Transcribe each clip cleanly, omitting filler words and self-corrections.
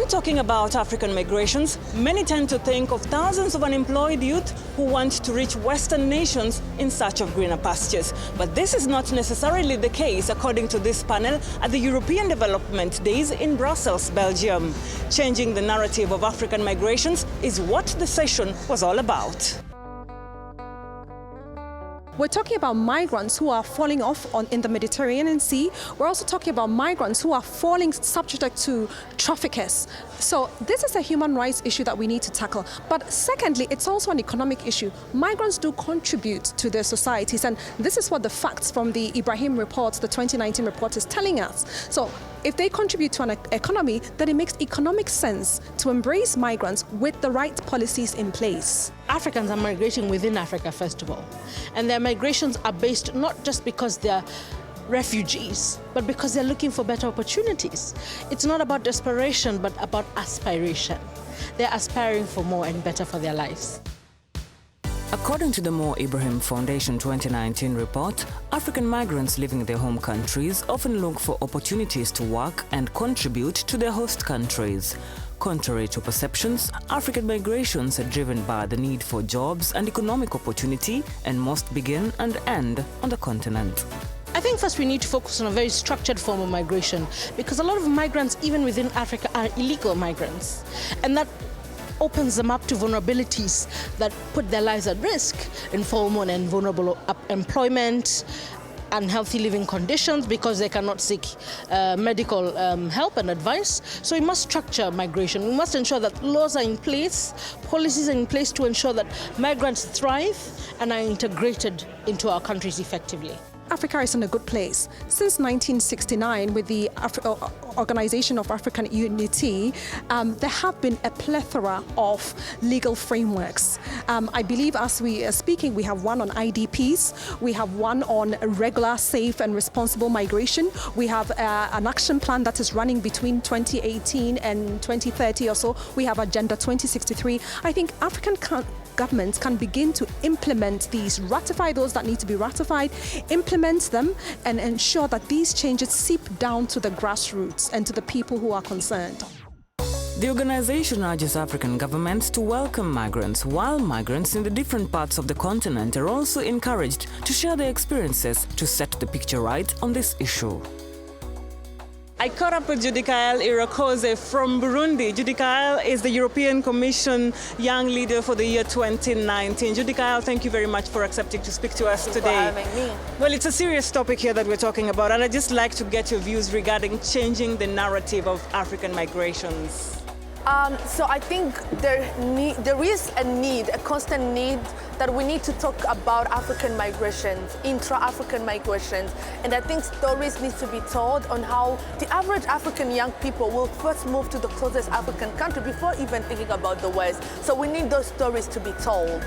talking about African migrations, many tend to think of thousands of unemployed youth who want to reach Western nations in search of greener pastures. But this is not necessarily the case, according to this panel at the European Development Days in Brussels, Belgium. Changing the narrative of African migrations is what the session was all about. We're talking about migrants who are falling off in the Mediterranean Sea. We're also talking about migrants who are falling subject to traffickers. So this is a human rights issue that we need to tackle. But secondly, it's also an economic issue. Migrants do contribute to their societies, and this is what the facts from the Ibrahim report, the 2019 report, is telling us. So if they contribute to an economy, then it makes economic sense to embrace migrants with the right policies in place. Africans are migrating within Africa, first of all. And their migrations are based not just because they're refugees, but because they're looking for better opportunities. It's not about desperation, but about aspiration. They're aspiring for more and better for their lives. According to the Mo Ibrahim Foundation 2019 report, African migrants living in their home countries often look for opportunities to work and contribute to their host countries. Contrary to perceptions, African migrations are driven by the need for jobs and economic opportunity and must begin and end on the continent. I think first we need to focus on a very structured form of migration, because a lot of migrants, even within Africa, are illegal migrants. And that opens them up to vulnerabilities that put their lives at risk, informal and vulnerable employment, unhealthy living conditions because they cannot seek medical help and advice. So we must structure migration. We must ensure that laws are in place, policies are in place to ensure that migrants thrive and are integrated into our countries effectively. Africa is in a good place. Since 1969, with the Organization of African Unity, there have been a plethora of legal frameworks. I believe as we are speaking, we have one on IDPs, we have one on regular, safe and responsible migration. We have an action plan that is running between 2018 and 2030 or so. We have Agenda 2063. I think African governments can begin to implement these, ratify those that need to be ratified, implement them, and ensure that these changes seep down to the grassroots and to the people who are concerned. The organization urges African governments to welcome migrants, while migrants in the different parts of the continent are also encouraged to share their experiences to set the picture right on this issue. I caught up with Judikael Irakoze from Burundi. Judikael is the European Commission Young Leader for the year 2019. Judikael, thank you very much for accepting to speak to us today. Thank you for having me. Well, it's a serious topic here that we're talking about, and I'd just like to get your views regarding changing the narrative of African migrations. So I think there is a need, a constant need, that we need to talk about African migrations, intra-African migrations. And I think stories need to be told on how the average African young people will first move to the closest African country before even thinking about the West. So we need those stories to be told.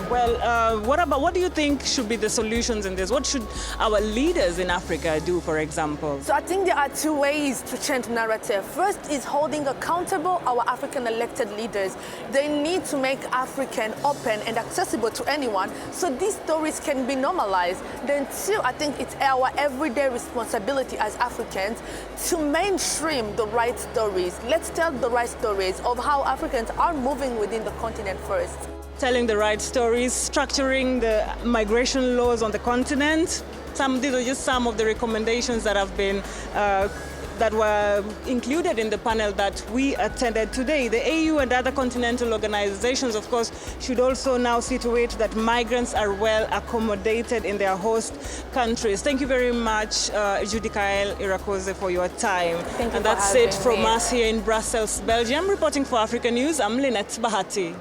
Well, what do you think should be the solutions in this? What should our leaders in Africa do, for example? So I think there are two ways to change narrative. First is holding accountable our African elected leaders. They need to make African open and accessible to anyone so these stories can be normalized. Then two, I think it's our everyday responsibility as Africans to mainstream the right stories. Let's tell the right stories of how Africans are moving within the continent first. Telling the right stories, structuring the migration laws on the continent. These are just some of the recommendations that have been that were included in the panel that we attended today. The AU and other continental organizations, of course, should also now see to it that migrants are well accommodated in their host countries. Thank you very much, Judikael Irakoze, for your time. Thank you. And that's it from us here in Brussels, Belgium. Reporting for Africa News, I'm Lynette Bahati.